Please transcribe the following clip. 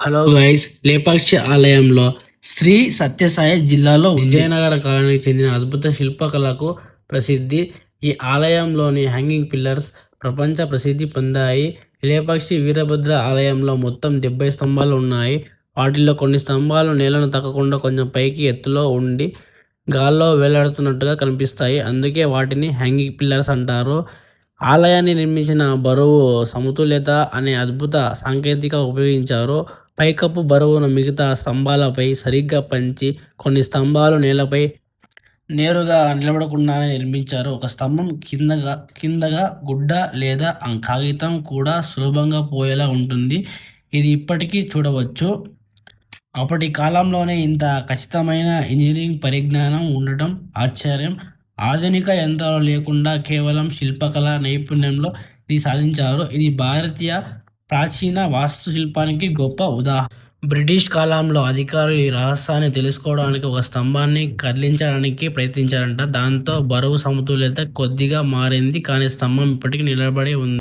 Hello guys, Lepakshi ఆలయంలో శ్రీ సత్యసాయి జిల్లాలో విజయనగర కాలానికి చెందిన అద్భుత శిల్పకళకు ప్రసిద్ధి. ఈ ఆలయంలోని హ్యాంగింగ్ పిల్లర్స్ ప్రపంచ ప్రసిద్ధి పొందాయి. లేపాక్షి వీరభద్ర ఆలయంలో మొత్తం 70 స్తంభాలు ఉన్నాయి. వాటిల్లో కొన్ని స్తంభాలు నేలను తాకకుండా కొంచెం పైకి ఎత్తులో ఉండి గాల్లో వేలాడుతున్నట్టుగా కనిపిస్తాయి. అందుకే వాటిని హ్యాంగింగ్ పిల్లర్స్ అంటారు. ఆలయాన్ని నిర్మించిన బరువు సమతుల్యత అనే అద్భుత సాంకేతిక ఉపయోగించారు. పైకప్పు బరువును మిగతా స్తంభాలపై సరిగ్గా పంచి కొన్ని స్తంభాలు నేలపై నేరుగా నిలబడకుండానే నిర్మించారు. ఒక స్తంభం కిందగా గుడ్డ లేదా కాగితం కూడా సులభంగా పోయేలా ఉంటుంది. ఇది ఇప్పటికీ చూడవచ్చు. అప్పటి కాలంలోనే ఇంత ఖచ్చితమైన ఇంజనీరింగ్ పరిజ్ఞానం ఉండటం ఆశ్చర్యం. ఆధునిక యంత్రాలు లేకుండా కేవలం శిల్పకళ నైపుణ్యంలో ఇది సాధించారు. ఇది భారతీయ ప్రాచీన వాస్తుశిల్పానికి గొప్ప ఉదాహరణ. బ్రిటిష్ కాలంలో అధికారులు ఈ రహస్యాన్ని తెలుసుకోవడానికి ఒక స్తంభాన్ని కదిలించడానికి ప్రయత్నించారంట. దాంతో బరువు సమతుల్యత కొద్దిగా మారింది, కానీ స్తంభం ఇప్పటికీ నిలబడి ఉంది.